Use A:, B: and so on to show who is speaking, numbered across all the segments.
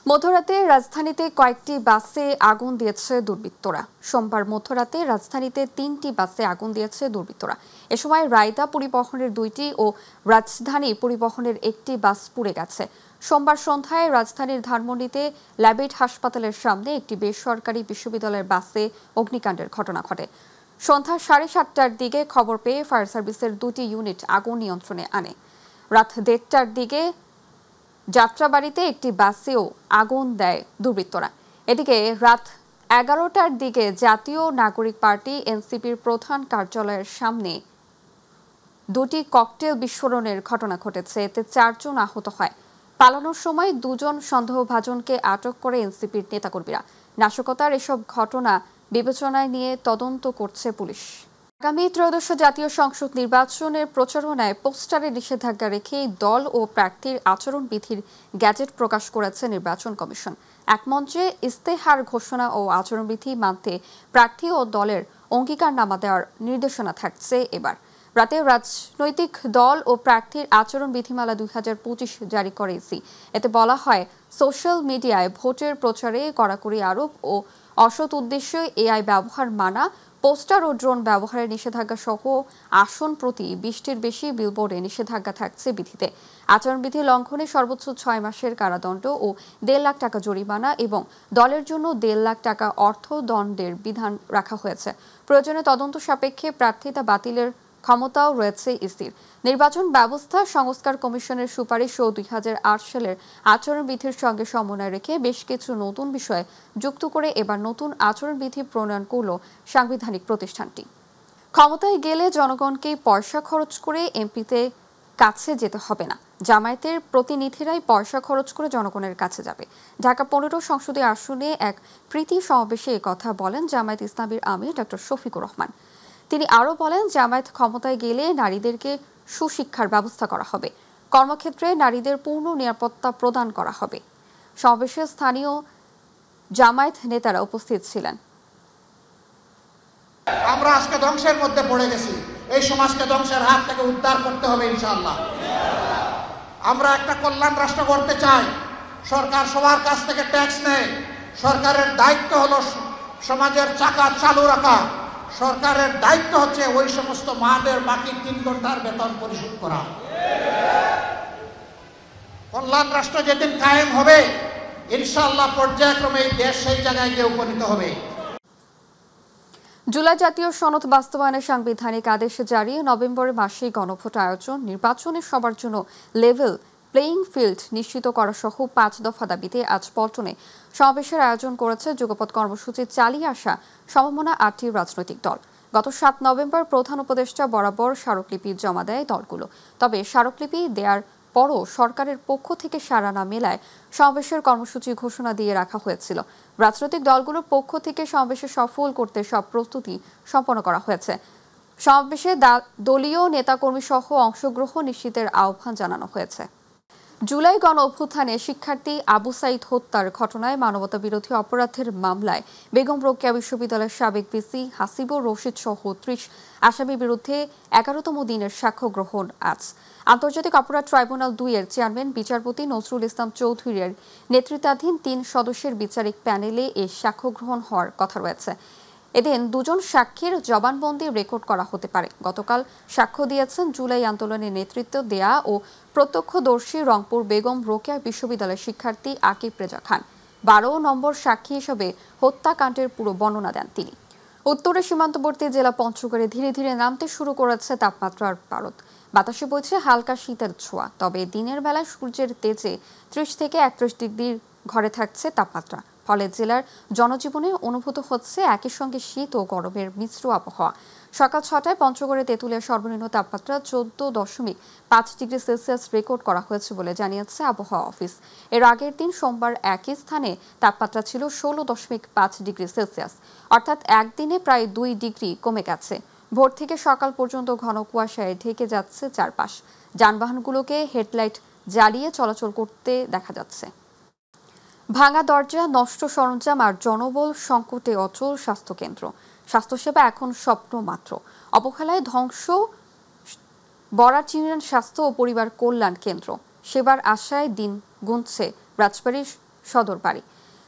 A: মধ্যরাতে রাজধানীতে কয়েকটি বাসে আগুন দিয়েছে দুর্বৃত্তরা। সোমবার মধ্যরাতে রাজধানীতে 3টি বাসে আগুন দিয়েছে দুর্বৃত্তরা। এ সময় রায়দা পরিবহনের 2টি ও রাজধানী পরিবহনের 1টি বাস পুড়ে গেছে। সোমবার সন্ধ্যায় রাজধানীর ধানমন্ডিতে ল্যাবেট হাসপাতালের সামনে একটি বেসরকারি বিশ্ববিদ্যালয়ের বাসে অগ্নিকাণ্ডের ঘটনা ঘটে। সন্ধ্যা 7:30টার দিকে খবর পেয়ে ফায়ার সার্ভিসের 2টি ইউনিট আগুন নিয়ন্ত্রণে আনে। রাত 1:30টার দিকে যাত্রাবাড়িতে একটি বাসেও আগুন দেয় দুর্বৃত্তরা। এদিকে রাত 11টার দিকে জাতীয় নাগরিক পার্টি এনসিপির প্রধান কার্যালয়ের সামনে 2টি ককটেল বিস্ফোরণের ঘটনা ঘটেছে। এতে 4 জন আহত হয়। পালানোর সময় 2 জন সন্দেহভাজনকে আটক করে এনসিপির নেতাকর্মীরা। নাশকতার এসব ঘটনা বিবেচনায় নিয়ে তদন্ত করছে পুলিশ। আগামী ত্রয়োদশ জাতীয় সংসদ নির্বাচনের প্রচারণায় পোস্টারে নিষেধাজ্ঞা রেখে দল ও প্রার্থীর আচরণবিধির গ্যাজেট প্রকাশ করেছে নির্বাচন কমিশন। এক মঞ্চে ইস্তেহার ঘোষণা ও আচরণবিধি মানতে প্রার্থী ও দলের অঙ্গীকারনামা দেওয়ার নির্দেশনা থাকছে এবার। রাতে রাজনৈতিক দল ও প্রার্থীর আচরণ বিধিমালা 2025 জারি করে ইসি। এতে বলা হয়, সোশ্যাল মিডিয়ায় ভোটের প্রচারে কড়াকড়ি আরোপ ও অসৎ উদ্দেশ্যে এআই ব্যবহার মানা, পোস্টার ও ড্রোন ব্যবহারের নিষেধাজ্ঞা সহ আসন প্রতি 20টির বেশি বিলবোর্ডে নিষেধাজ্ঞা থাকছে বিধিতে। আচরণবিধি লঙ্ঘনে সর্বোচ্চ 6 মাসের কারাদণ্ড ও 1.5 লাখ টাকা জরিমানা এবং দলের জন্য 1.5 লাখ টাকা অর্থদণ্ডের বিধান রাখা হয়েছে। প্রয়োজনে তদন্ত সাপেক্ষে প্রার্থিতা বাতিলের ক্ষমতাও রয়েছে ইসির। নির্বাচন ব্যবস্থা সংস্কার কমিশনের সুপারিশ ও 2008 সালের আচরণবিধির সঙ্গে সমন্বয় রেখে বেশ কিছু নতুন বিষয় যুক্ত করে এবার নতুন আচরণবিধি প্রণয়ন করল সাংবিধানিক প্রতিষ্ঠানটি। ক্ষমতায় গেলে জনগণকে পয়সা খরচ করে এমপিতে কাছে যেতে হবে না। জামায়াতের প্রতিনিধিরাই পয়সা খরচ করে জনগণের কাছে যাবে। ঢাকা 15 সংসদীয় আসনে এক প্রীতি সমাবেশে কথা বলেন জামায়াত ইসলামীর আমির ডক্টর শফিকুর রহমান। তিনি আরও বলেন, জামায়াত ক্ষমতায় গেলে নারীদেরকে সুশিক্ষার ব্যবস্থা করা হবে, কর্মক্ষেত্রে নারীদের পূর্ণ নিরাপত্তা প্রদান করা হবে। সমাবেশে স্থানীয় জামায়াত নেতারা উপস্থিত ছিলেন।
B: আমরা আজকে ধ্বংসের মধ্যে পড়ে গেছি। এই সমাজকে ধ্বংসের হাত থেকে উদ্ধার করতে হবে ইনশাআল্লাহ। আমরা একটা কল্যাণ রাষ্ট্র করতে চাই। সরকার সবার কাছ থেকে ট্যাক্স নেয়। সরকারের দায়িত্ব হলো সমাজের চাকা চালু রাখা। সরকারের দায়িত্ব হচ্ছে ওই সমস্ত মাদের বাকি 3 ঘন্টার বেতন পরিশোধ করা। কল্যাণ রাষ্ট্র যেদিন কায়েম হবে ইনশাআল্লাহ পর্যায়ক্রমে দেশ সেই জায়গায় গিয়ে উপনীত হবে।
A: জুলাই জাতীয় সনদ বাস্তবায়নের সাংবিধানিক আদেশ জারি, নভেম্বরের মাসে গণভোট আয়োজন, নির্বাচনে সবার জন্য লেভেল প্লেইং ফিল্ড নিশ্চিত করা সহ 5 দফা দাবিতে আজ পল্টনে সমাবেশের আয়োজন করেছে যুগপৎ কর্মসূচি চালিয়ে আসা সমমনা 8টি রাজনৈতিক দল। গত 7 নভেম্বর প্রধান উপদেষ্টা বরাবর স্মারকলিপি জমা দেয় দলগুলো। তবে স্মারকলিপি দেওয়ার পরও সরকারের পক্ষ থেকে সাড়া না মেলায় সমাবেশের কর্মসূচি ঘোষণা দিয়ে রাখা হয়েছিল। রাজনৈতিক দলগুলোর পক্ষ থেকে সমাবেশে সফল করতে সব প্রস্তুতি সম্পন্ন করা হয়েছে। সমাবেশে দলীয় নেতাকর্মী সহ অংশগ্রহণ নিশ্চিতের আহ্বান জানানো হয়েছে। জুলাই গণ অভ্যুত্থানে শিক্ষার্থী আবু সাইদ হত্যার ঘটনায় মানবতাবিরোধী অপরাধের মামলায় বেগম রোকেয়া বিশ্ববিদ্যালয়ের সাবেক ভিসি হাসিবুর রশিদ সহ 30 আসামির বিরুদ্ধে 11তম দিনের সাক্ষ্য গ্রহণ আজ। আন্তর্জাতিক অপরাধ ট্রাইব্যুনাল 2 এর চেয়ারম্যান বিচারপতি নজরুল ইসলাম চৌধুরীর নেতৃত্বাধীন 3 সদস্যের বিচারিক প্যানেলে এ সাক্ষ্য গ্রহণ হওয়ার কথা রয়েছে। এদিন 2 জন সাক্ষীর জবানবন্দি রেকর্ড করা হতে পারে। গতকাল সাক্ষ্য দিয়েছেন জুলাই আন্দোলনে নেতৃত্ব দেয়া ও প্রত্যক্ষদর্শী রংপুর বেগম রোকেয়া বিশ্ববিদ্যালয়ের শিক্ষার্থী আকিব রেজা খান। 12 নম্বর সাক্ষী হিসেবে হত্যাকাণ্ডের পুরো বর্ণনা দেন তিনি। উত্তরে সীমান্তবর্তী জেলা পঞ্চগড়ে ধীরে ধীরে নামতে শুরু করেছে তাপমাত্রার পারদ। বাতাসে বইছে হালকা শীতের ছোঁয়া। তবে দিনের বেলায় সূর্যের তেজে 30 থেকে 31 ডিগ্রির ঘরে থাকছে তাপমাত্রা। ফলে জেলার জনজীবনে অনুভূত হচ্ছে একই সঙ্গে শীত ও গরমের মিশ্র আবহাওয়া। সকাল 6টায় পঞ্চগড়ে তেঁতুলিয়ার সর্বনিম্ন তাপমাত্রা 14.5 ডিগ্রি সেলসিয়াস রেকর্ড করা হয়েছে বলে জানিয়েছে আবহাওয়া অফিস। এর আগের দিন সোমবার একই স্থানে তাপমাত্রা ছিল 16.5 ডিগ্রি সেলসিয়াস, অর্থাৎ একদিনে প্রায় 2 ডিগ্রি কমে গেছে। ভোর থেকে সকাল পর্যন্ত ঘন কুয়াশায় ঢেকে যাচ্ছে চারপাশ। যানবাহনগুলোকে হেডলাইট জ্বালিয়ে চলাচল করতে দেখা যাচ্ছে। ভাঙা দরজা, নষ্ট সরঞ্জাম আর জনবল সংকটে অচল স্বাস্থ্যকেন্দ্র। স্বাস্থ্যসেবা এখন স্বপ্ন মাত্র। অবহেলায় ধ্বংস বরাট ইউনিয়ন স্বাস্থ্য ও পরিবার কল্যাণ কেন্দ্র। সেবার আশায় দিন গুনছে রাজবাড়ীর সদর বাড়ি।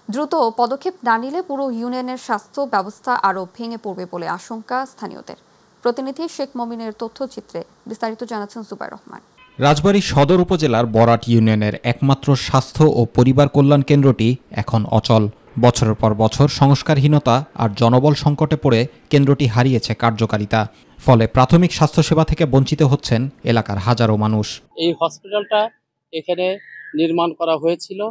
A: দ্রুত পদক্ষেপ না নিলে পুরো ইউনিয়নের স্বাস্থ্য ব্যবস্থা আরও ভেঙে পড়বে বলে আশঙ্কা স্থানীয়দের। প্রতিনিধি শেখ মমিনের তথ্যচিত্রে বিস্তারিত জানাচ্ছেন জুবাইর রহমান।
C: রাজবাড়ী সদর উপজেলার বরাট ইউনিয়নের একমাত্র স্বাস্থ্য ও পরিবার কল্যাণ কেন্দ্রটি এখন অচল। বছরের পর বছর সংস্কারহীনতা আর জনবল সংকটে পড়ে কেন্দ্রটি হারিয়েছে কার্যকারিতা। ফলে প্রাথমিক স্বাস্থ্যসেবা থেকে বঞ্চিত হচ্ছেন এলাকার হাজারো মানুষ।
D: এই হসপিটালটা এখানে নির্মাণ করা হয়েছিল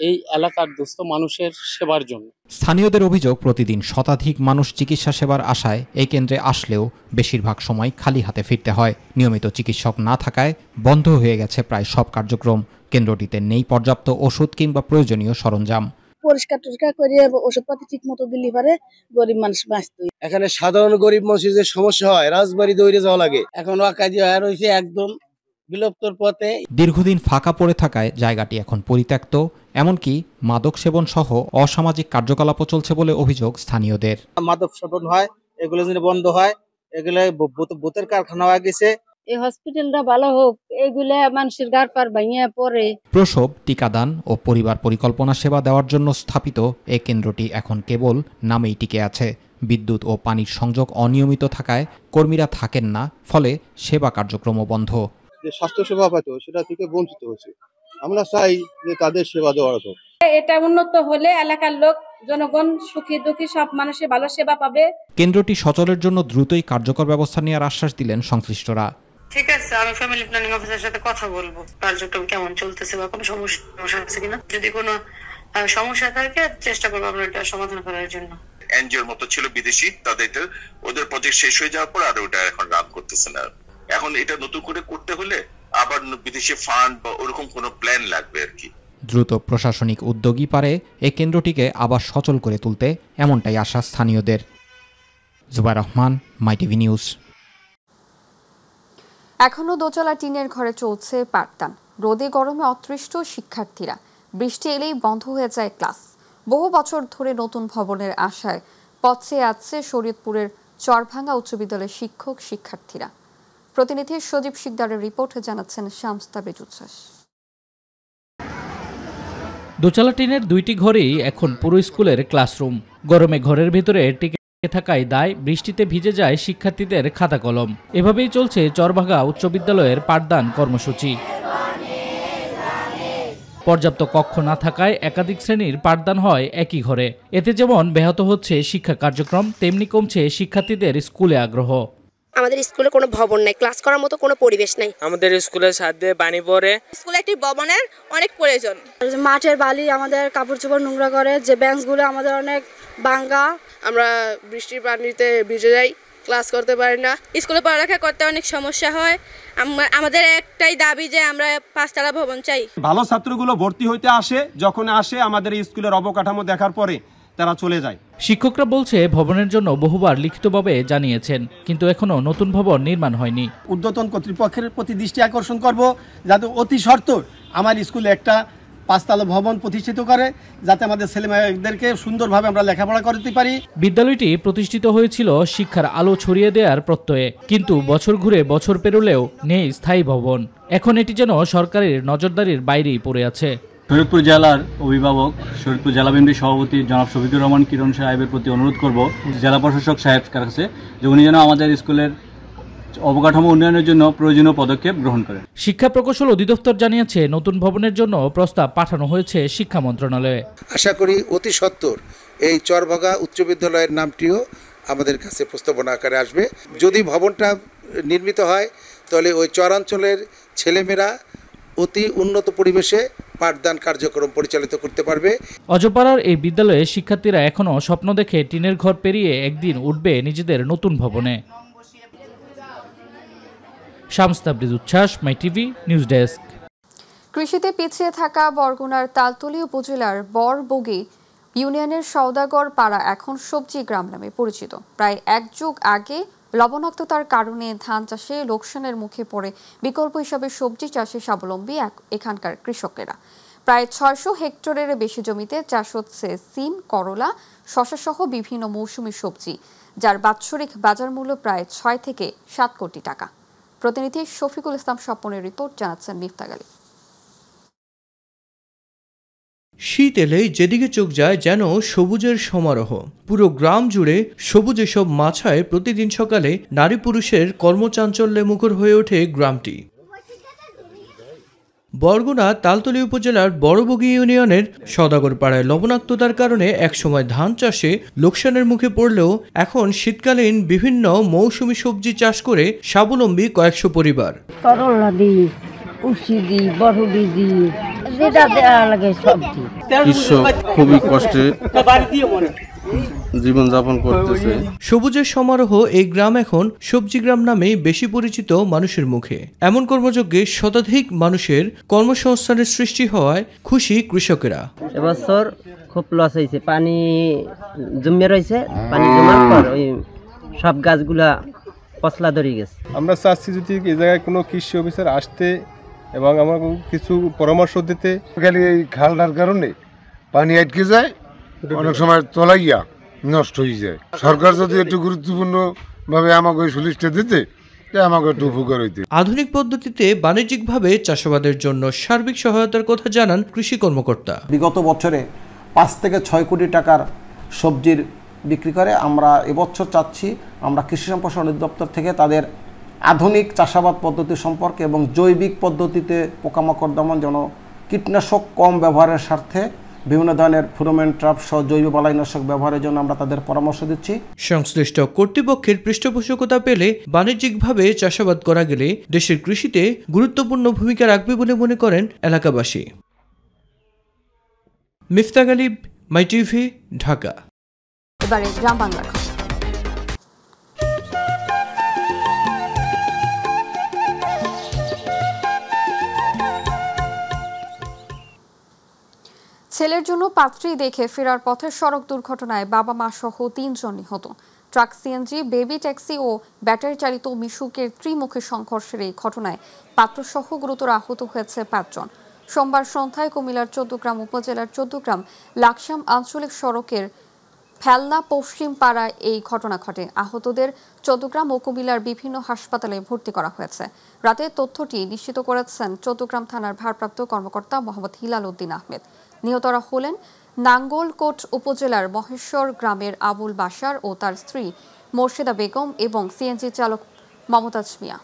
D: এই এলাকার দুস্থ মানুষের সেবার জন্য।
C: স্থানীয়দের অভিযোগ, প্রতিদিন শতাধিক মানুষ চিকিৎসা সেবার আশায় এই কেন্দ্রে আসলেও বেশিরভাগ সময় খালি হাতে ফিরতে হয়। নিয়মিত চিকিৎসক না থাকায় বন্ধ হয়ে গেছে প্রায় সব কার্যক্রম। কেন্দ্রটিতে নেই পর্যাপ্ত ওষুধ কিংবা প্রয়োজনীয় সরঞ্জাম।
E: পরিষ্কার টরিষ্কার করে ওষুধপাতি ঠিক মতো দিলে পারে গরিব মানুষ বাঁচত।
F: এখানে সাধারণ গরিব মানুষের যে সমস্যা হয়, রাজবাড়ি দৌড়ে যাওয়া লাগে।
D: এখন কাজে হয়ে রয়েছে একদম বিলুপ্তর পথে।
C: দীর্ঘদিন ফাঁকা পড়ে থাকায় জায়গাটি এখন পরিত্যক্ত। এমনকি মাদক সেবন সহ অসামাজিক কার্যকলাপও চলছে বলে অভিযোগ স্থানীয়দের।
F: মাদক সেবন হয়, এগুলো যদি বন্ধ হয়, এগুলো ভূতের কারখানা হয়ে গেছে।
E: এই হসপিটালটা ভালো হোক, এগুলা মানুষের গার পার ভাঙিয়ে পড়ে।
C: প্রসব, টিকাদান ও পরিবার পরিকল্পনা সেবা দেওয়ার জন্য স্থাপিত এই কেন্দ্রটি এখন কেবল নামেই টিকে আছে। বিদ্যুৎ ও পানির সংযোগ অনিয়মিত থাকায় কর্মীরা থাকেন না, ফলে সেবা কার্যক্রমও বন্ধ।
F: যে স্বাস্থ্য সেবা পেত সেটা থেকে বঞ্চিত হচ্ছে। আমরা চাই যে তাদের সেবা দেওয়ার হতো।
E: এটা উন্নত হলে এলাকার লোক জনগণ সুখী দুঃখী সব মানুষের ভালো সেবা পাবে।
C: কেন্দ্রটি সচলের জন্য দ্রুতই কার্যকর ব্যবস্থা নেওয়ার আশ্বাস দিলেন সংশ্লিষ্টরা।
G: ঠিক আছে, আমি ফ্যামিলি প্ল্যানিং অফিসারের সাথে কথা বলবো, কার্যক্রম কেমন চলতেছে বা কোনো সমস্যা আছে কিনা। যদি কোনো সমস্যা থাকে চেষ্টা করবো আমরা এটা সমাধান করার জন্য।
H: এনজিওর মতো ছিল বিদেশি, ওদের প্রজেক্ট শেষ হয়ে যাওয়ার পর আর ওটা এখন রান করতেছে না। এখন এটা নতুন করে করতে হলে আবার বিদেশি ফান্ড বা ওরকম কোনো প্ল্যান লাগবে আর কি।
C: দ্রুত প্রশাসনিক উদ্যোগই পারে এই কেন্দ্রটিকে আবার সচল করে তুলতে, এমনটাই আশা স্থানীয়দের। জুবাইর রহমান, মাই টিভি নিউজ।
A: এখনো দোতলা টিনের ঘরে চলছে পাঠদান। রোদে গরমে অতৃষ্ট শিক্ষার্থীরা। বৃষ্টি এলেই বন্ধ হয়ে যায় ক্লাস। বহু বছর ধরে নতুন ভবনের আশায় পথ চেয়ে আছে শরীয়তপুরের চরভাঙ্গা উচ্চ বিদ্যালয়ের শিক্ষক শিক্ষার্থীরা। প্রতিনিধি সজীব শিকদারের রিপোর্টে জানাচ্ছেন শামস তাবরেজ উচ্ছ্বাস।
I: দোতলা টিনের দুইটি ঘরেই এখন পুরো স্কুলের ক্লাসরুম। গরমে ঘরের ভেতরে টিকে থাকায় দায়, বৃষ্টিতে ভিজে যায় শিক্ষার্থীদের খাতা কলম। এভাবেই চলছে চরভাঙ্গা উচ্চ বিদ্যালয়ের পাঠদান কর্মসূচি। পর্যাপ্ত কক্ষ না থাকায় একাধিক শ্রেণীর পাঠদান হয় একই ঘরে। এতে যেমন ব্যাহত হচ্ছে শিক্ষা কার্যক্রম, তেমনি কমছে শিক্ষার্থীদের স্কুলে আগ্রহ।
J: আমাদের স্কুলে কোনো ভবন নাই, ক্লাস করার মতো কোনো পরিবেশ নাই।
K: আমাদের স্কুলের সাথে পানি পড়ে।
J: স্কুলে একটি ভবনের অনেক প্রয়োজন।
E: মাঠের বালি আমাদের কাপড় চোপড় নোংরা করে, যে বেঞ্চগুলো আমাদের অনেক ভাঙা।
J: আমরা বৃষ্টির পানিতে ভিজে যাই, ক্লাস করতে পারি না। স্কুলে পড়ালেখা করতে অনেক সমস্যা হয়। আমাদের একটাই দাবি যে আমরা 5তলা ভবন চাই।
L: ভালো ছাত্রগুলো ভর্তি হইতে আসে, যখন আসে আমাদের স্কুলের অবকাঠামো দেখার পরে তারা চলে যায়।
I: শিক্ষকরা বলছে ভবনের জন্য বহুবার লিখিতভাবে জানিয়েছেন, কিন্তু এখনো নতুন ভবন নির্মাণ হয়নি।
L: ঊর্ধ্বতন কর্তৃপক্ষের প্রতি দৃষ্টি আকর্ষণ করব, যাতে অতি সত্বর আমার স্কুলে একটা 5তলা ভবন প্রতিষ্ঠিত করে, যাতে আমাদের ছেলেমেয়েদেরকে সুন্দরভাবে আমরা লেখাপড়া করতে পারি।
I: বিদ্যালয়টি প্রতিষ্ঠিত হয়েছিল শিক্ষার আলো ছড়িয়ে দেওয়ার প্রত্যয়ে, কিন্তু বছর ঘুরে বছর পেরোলেও নেই স্থায়ী ভবন। এখন এটি যেন সরকারের নজরদারির বাইরেই পড়ে আছে।
M: শরীয়তপুর জেলার অভিভাবক, শরীয়তপুর জেলা বিএনপির সভাপতি জনাব শফিকুর রহমান কিরণ সাহেবের প্রতি অনুরোধ করব জেলা প্রশাসক সাহেবের কাছে যে উনি যেন আমাদের স্কুলের অবকাঠামো উন্নয়নের জন্য প্রয়োজনীয় পদক্ষেপ গ্রহণ করেন।
I: শিক্ষা প্রকৌশল অধিদপ্তর জানিয়েছে নতুন ভবনের জন্য প্রস্তাব পাঠানো হয়েছে শিক্ষা মন্ত্রণালয়ে।
N: আশা করি অতি সত্বর এই চরভাঙ্গা উচ্চ বিদ্যালয়ের নামটিও আমাদের কাছে প্রস্তাবনা আকারে আসবে। যদি ভবনটা নির্মিত হয় তাহলে ওই চরাঞ্চলের ছেলেমেয়েরা অতি উন্নত পরিবেশে পাঠদান কার্যক্রম পরিচালিত করতে পারবে।
I: অজপাড়ার এই বিদ্যালয়ে শিক্ষার্থীরা এখনো স্বপ্ন দেখে টিনের ঘর পেরিয়ে একদিন উঠবে নিজেদের নতুন ভবনে। শামস তাবরেজ উচ্ছ্বাস, মাই টিভি নিউজ ডেস্ক।
A: কৃষিতে পিছিয়ে থাকা বরগুনার তালতলী উপজেলার বরবগী ইউনিয়নের সওদাগর পাড়া এখন সবজি গ্রাম নামে পরিচিত। প্রায় 1 যুগ আগে লবণাক্ততার কারণে ধান চাষে লোকসানের মুখে পড়ে বিকল্প হিসাবে সবজি চাষে স্বাবলম্বী এখানকার কৃষকেরা। প্রায় 600 হেক্টরের বেশি জমিতে চাষ হচ্ছে সিম, করলা, শসা সহ বিভিন্ন মৌসুমী সবজি, যার বাৎসরিক বাজার মূল্য প্রায় 6 থেকে 7 কোটি টাকা। প্রতিনিধি শফিকুল ইসলাম স্বপনের রিপোর্ট, জানাচ্ছেন মিফতাগ আলী।
O: শীত এলেই যেদিকে চোখ যায় যেন সবুজের সমারোহ। পুরো গ্রাম জুড়ে সবুজ এসব মাছায় প্রতিদিন সকালে নারী পুরুষের কর্মচাঞ্চল্যে মুখর হয়ে ওঠে গ্রামটি। বরগুনা তালতলী উপজেলার বড়বগী ইউনিয়নের সওদাগর পাড়ায় লবণাক্ততার কারণে একসময় ধান চাষে লোকসানের মুখে পড়লেও এখন শীতকালীন বিভিন্ন মৌসুমী সবজি চাষ করে স্বাবলম্বী কয়েকশো পরিবার।
P: করলা দিই, উশি দিই, বরবটি দিই, যেটা দেওয়া লাগে সবজি।
Q: কৃষক খুবই কষ্টে জীবনযাপন করতেছে।
O: সবুজের সমারোহ এই গ্রাম এখন সবজি গ্রাম নামে বেশি পরিচিত মানুষের মুখে। এমন কর্মযজ্ঞে শতাধিক মানুষের কর্মসংস্থানের সৃষ্টি হওয়ায় খুশি কৃষকেরা।
P: এবছর খুব লস হয়েছে, পানি জমে রয়েছে, পানি জমার পর ওই সব গাছগুলা পচলা ধরে গেছে।
R: আমরা চাচ্ছি যদি এই জায়গায় কোনো কৃষি অফিসার আসতে এবং আমার কিছু পরামর্শ দিতে।
S: খালি এই খালটার কারণে পানি আটকে যায়, অনেক সময় তলাইয়া নষ্ট হয়ে যায়। সরকার যদি একটু গুরুত্বপূর্ণ ভাবে আমাকে ওই সুলিশটা দিতে, আমাকে একটু উপকার হইতে।
O: আধুনিক পদ্ধতিতে বাণিজ্যিকভাবে চাষাবাদের জন্য সার্বিক সহায়তার কথা জানান কৃষি কর্মকর্তা।
T: বিগত বছরে 5 থেকে 6 কোটি টাকার সবজির বিক্রি করে। আমরা এবছর চাচ্ছি আমরা কৃষি সম্প্রসারণ অধিদপ্তর থেকে তাদের আধুনিক চাষাবাদ পদ্ধতি সম্পর্কে এবং জৈবিক পদ্ধতিতে পোকামাকড় দমন, যেন কীটনাশক কম ব্যবহারের স্বার্থে বিভিন্ন ধরনের ফেরোমন ট্র্যাপ সহ জৈব বালাইনাশক ব্যবহারের জন্য আমরা তাদের পরামর্শ দিচ্ছি।
O: সংশ্লিষ্ট কর্তৃপক্ষের পৃষ্ঠপোষকতা পেলে বাণিজ্যিকভাবে চাষাবাদ করা গেলে দেশের কৃষিতে গুরুত্বপূর্ণ ভূমিকা রাখবে বলে মনে করেন এলাকাবাসী। মিফতাক আলী, মাই টিভি, ঢাকা।
A: এবারে গ্রাম বাংলা। ছেলের জন্য পাত্রী দেখে ফেরার পথে সড়ক দুর্ঘটনায় বাবা মা সহ 3 জন নিহত। ট্রাক, সিএনজি, বেবি ট্যাক্সি ও ব্যাটারি চালিত মিশুকের ত্রিমুখী সংঘর্ষের এই ঘটনায় পাত্রসহ গুরুতর আহত হয়েছে 5 জন। সোমবার সন্ধ্যায় কুমিল্লার চৌদ্দগ্রাম উপজেলার চৌদ্দগ্রাম লাকসাম আঞ্চলিক সড়কের ফেলনা পশ্চিম পাড়ায় এই ঘটনা ঘটে। আহতদের চৌদ্দগ্রাম ও কুমিল্লার বিভিন্ন হাসপাতালে ভর্তি করা হয়েছে। রাতে তথ্যটি নিশ্চিত করেছেন চৌদ্দগ্রাম থানার ভারপ্রাপ্ত কর্মকর্তা মোহাম্মদ হিলাল উদ্দিন আহমেদ। নিহতরা হলেন নাঙ্গলকোট উপজেলার মহেশ্বর গ্রামের আবুল বাশার ও তার স্ত্রী মোর্শেদা বেগম এবং সিএনজি চালক মমতাজ মিয়া।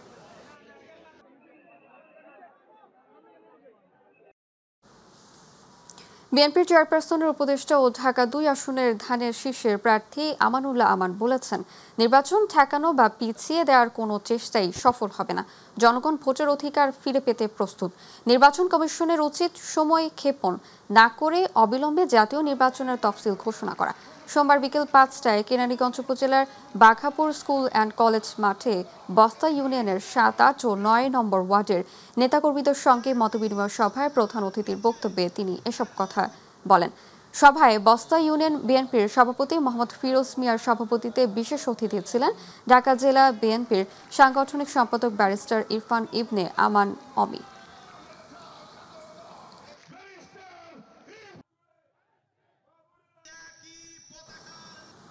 A: বিএনপির চেয়ারপারসনের উপদেষ্টা ও ঢাকা 2 আসনের ধানের শীর্ষের প্রার্থী আমানুল্লাহ আমান বলেছেন, নির্বাচন ঠেকানো বা পিছিয়ে দেওয়ার কোনো চেষ্টাই সফল হবে না। জনগণ ভোটের অধিকার ফিরে পেতে প্রস্তুত। নির্বাচন কমিশনের উচিত সময় ক্ষেপণ না করে অবিলম্বে জাতীয় নির্বাচনের তফসিল ঘোষণা করা। সোমবার বিকেল 5টায় কেরানীগঞ্জ উপজেলার বাঘাপুর স্কুল অ্যান্ড কলেজ মাঠে বস্তা ইউনিয়নের 7, 8 ও 9 নম্বর ওয়ার্ডের নেতাকর্মীদের সঙ্গে মতবিনিময় সভায় প্রধান অতিথির বক্তব্যে তিনি এসব কথা বলেন। সভায় বস্তা ইউনিয়ন বিএনপির সভাপতি মোহাম্মদ ফিরোজ মিয়ার সভাপতিত্বে বিশেষ অতিথি ছিলেন ঢাকা জেলা বিএনপির সাংগঠনিক সম্পাদক ব্যারিস্টার ইরফান ইবনে আমান অমি।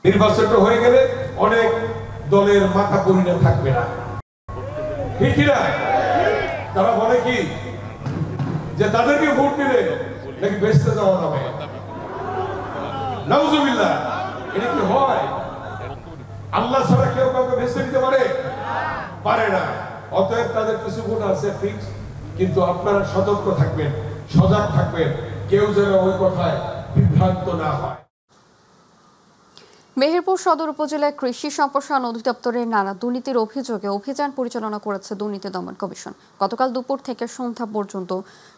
U: নির্বাচনটা হয়ে গেলে অনেক দলের মাথা পরিণত থাকবে না, ঠিক না? তারা বলে কি যে তাদেরকে ভোট দিলে নাকি বেঁচতে যাওয়া যাবে। নাউজুবিল্লাহ, এটা কি হয়? আল্লাহ ছাড়া কেউ কাউকে বেঁচতে দিতে পারে না। অতএব তাদের কিছু গুণ আছে ফিক্স, কিন্তু আপনারা সতর্ক থাকবেন, সজাগ থাকবেন, কেউ যেন ওই কথায় বিভ্রান্ত না হয়।
A: মেহেরপুর সদর উপজেলায় কৃষি সম্প্রসারণ অধিদপ্তরের নানা দুর্নীতির অভিযোগে অভিযান পরিচালনা করেছে দুর্নীতি দমন কমিশন। গতকাল দুপুর থেকে সন্ধ্যা পর্যন্ত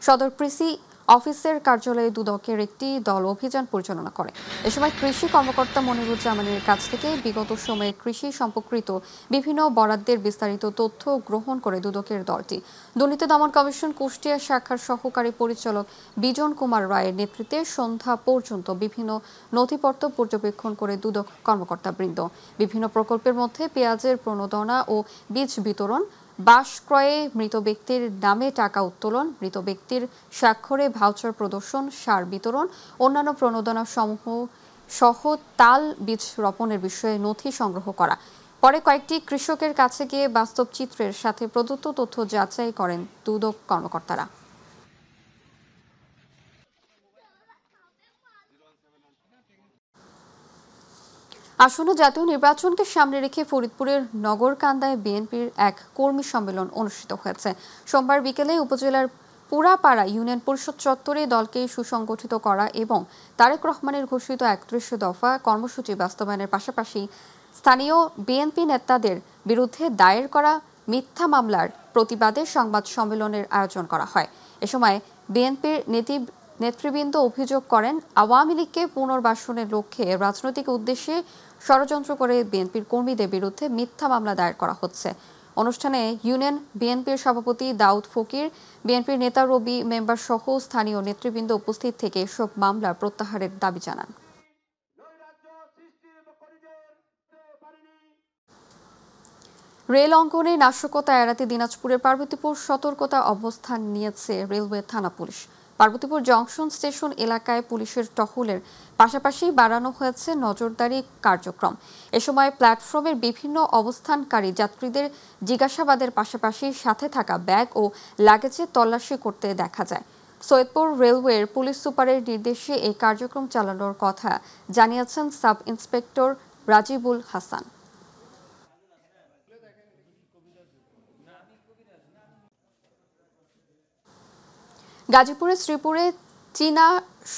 A: সদর কৃষি অফিসের কার্যালয়ে দুদকের একটি দল অভিযান পরিচালনা করে। এ সময় কৃষি কর্মকর্তা মনিরুজ্জামানের কাছ থেকে বিগত সময়ে কৃষি সম্পর্কিত বিভিন্ন বরাদ্দের বিস্তারিত তথ্য গ্রহণ করে দুদকের দলটি দুর্নীতি দমন কমিশন কুষ্টিয়া শাখার সহকারী পরিচালক বিজন কুমার রায়ের নেতৃত্বে সন্ধ্যা পর্যন্ত বিভিন্ন নথিপত্র পর্যবেক্ষণ করে দুদক কর্মকর্তাবৃন্দ বিভিন্ন প্রকল্পের মধ্যে পেঁয়াজের প্রণোদনা ও বীজ বিতরণ, বাস ক্রয়ে মৃত ব্যক্তির নামে টাকা উত্তোলন, মৃত ব্যক্তির স্বাক্ষরে ভাউচার প্রদর্শন, সার বিতরণ, অন্যান্য প্রণোদনা সমূহ সহ তাল বীজ রোপণের বিষয়ে নথি সংগ্রহ করা। পরে কয়েকটি কৃষকের কাছে গিয়ে বাস্তব চিত্রের সাথে প্রদত্ত তথ্য যাচাই করেন দুদক কর্মকর্তারা। আসন্ন জাতীয় নির্বাচনকে সামনে রেখে ফরিদপুরের নগরকান্দায় বিএনপির এক কর্মী সম্মেলন অনুষ্ঠিত হয়েছে। সোমবার বিকেলে উপজেলার পুরাপাড়া ইউনিয়ন পরিষদ চত্বরে দলকে সুসংগঠিত করা এবং তারেক রহমানের ঘোষিত ৩১ দফা কর্মসূচি বাস্তবায়নের পাশাপাশি স্থানীয় বিএনপি নেতাদের বিরুদ্ধে দায়ের করা মিথ্যা মামলার প্রতিবাদে সংবাদ সম্মেলনের আয়োজন করা হয়। এ সময় বিএনপির নেতৃবৃন্দ অভিযোগ করেন, আওয়ামী লীগকে পুনর্বাসনের লক্ষ্যে রাজনৈতিক উদ্দেশ্যে ষড়যন্ত্র করে বিএনপির কর্মীদের বিরুদ্ধে মিথ্যা মামলা দায়ের করা হচ্ছে। অনুষ্ঠানে ইউনিয়ন বিএনপির সভাপতি দাউদ ফকির, বিএনপির নেতা রবি মেম্বার সহ স্থানীয় নেতৃবৃন্দ উপস্থিত থেকে এসব মামলা প্রত্যাহারের দাবি জানান। রেল অঙ্গনে নাশকতা এড়াতে দিনাজপুরের পার্বতীপুর সতর্কতা অবস্থান নিয়েছে রেলওয়ে থানা পুলিশ। পার্বতীপুর জংশন স্টেশন এলাকায় পুলিশের টহলের পাশাপাশি বাড়ানো হয়েছে নজরদারি কার্যক্রম। এ সময় প্ল্যাটফর্মের বিভিন্ন অবস্থানকারী যাত্রীদের জিজ্ঞাসাবাদের পাশাপাশি সাথে থাকা ব্যাগ ও লাগেজে তল্লাশি করতে দেখা যায়। সৈয়দপুর রেলওয়ের পুলিশ সুপারের নির্দেশে এই কার্যক্রম চালানোর কথা জানিয়েছেন সাব ইন্সপেক্টর রাজিবুল হাসান। গাজীপুরের শ্রীপুরে চীনা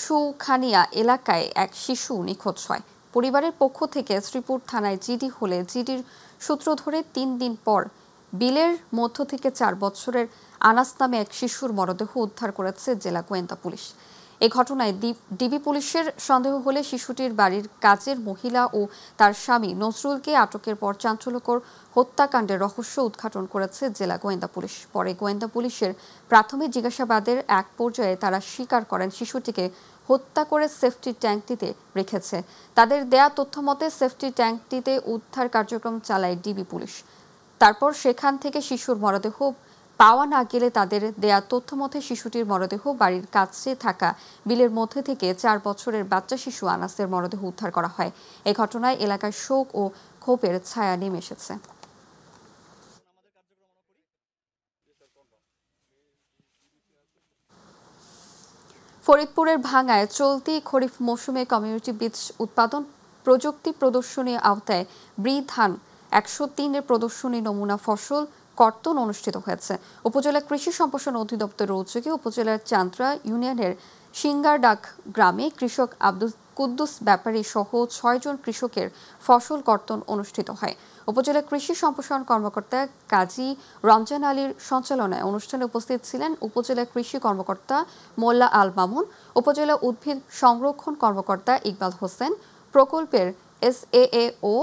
A: সুখানিয়া এলাকায় এক শিশু নিখোঁজ হয়। পরিবারের পক্ষ থেকে শ্রীপুর থানায় জিডি হলে জিডির সূত্র ধরে ৩ দিন পর বিলের মধ্য থেকে ৪ বছরের আনাস নামে এক শিশুর মরদেহ উদ্ধার করেছে জেলা গোয়েন্দা পুলিশ। এই ঘটনায় ডিবি পুলিশের সন্দেহ হলে শিশুটির বাড়ির কাজের মহিলা ও তার স্বামী নজরুলকে আটকের পর চাঞ্চল্যকর হত্যাকাণ্ডের রহস্য উদ্ঘাটন করেছে জেলা গোয়েন্দা পুলিশ। পরে গোয়েন্দা পুলিশের প্রাথমিক জিজ্ঞাসাবাদের এক পর্যায়ে তারা স্বীকার করেন শিশুটিকে হত্যা করে সেফটি ট্যাঙ্কটিতে রেখেছে। তাদের দেয়া তথ্য মতে সেফটি ট্যাঙ্কটিতে উদ্ধার কার্যক্রম চালায় ডিবি পুলিশ। তারপর সেখান থেকে শিশুর মরদেহ পাওয়া না গেলে তাদের দেয়া তথ্য মতে শিশুটির মরদেহ বাড়ির কাছে থাকা বিলের মধ্যে থেকে ৪ বছরের বাচ্চা শিশু আনাসের মরদেহ উদ্ধার করা হয়। এই ঘটনায় এলাকায় শোক ও ক্ষোভের ছায়া নেমে এসেছে। ফরিদপুরের ভাঙ্গায় চলতি খরিফ মৌসুমে কমিউনিটি বীজ উৎপাদন প্রযুক্তি প্রদর্শনী আওতায় ব্রি ধান ১০৩-এর প্রদর্শনী নমুনা ফসল কর্তন অনুষ্ঠিত হয়েছে। উপজেলা কৃষি সম্প্রসারণ অধিদপ্তরের উদ্যোগে উপজেলার চান্দ্রা ইউনিয়নের সিঙ্গারডাক গ্রামে কৃষক আব্দুল কুদ্দুস ব্যাপারী সহ ৬ জন কৃষকের ফসল কর্তন অনুষ্ঠিত হয়। উপজেলা কৃষি সম্প্রসারণ কর্মকর্তা কাজী রমজান আলীর সঞ্চালনায় অনুষ্ঠানে উপস্থিত ছিলেন উপজেলা কৃষি কর্মকর্তা মোল্লা আল মামুন, উপজেলা উদ্ভিদ সংরক্ষণ কর্মকর্তা ইকবাল হোসেন, প্রকল্পের SAAO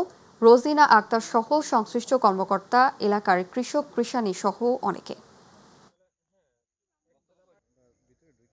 A: রোজিনা আক্তার সহ সংশ্লিষ্ট কর্মকর্তা, এলাকার কৃষক কৃষানী সহ অনেকে।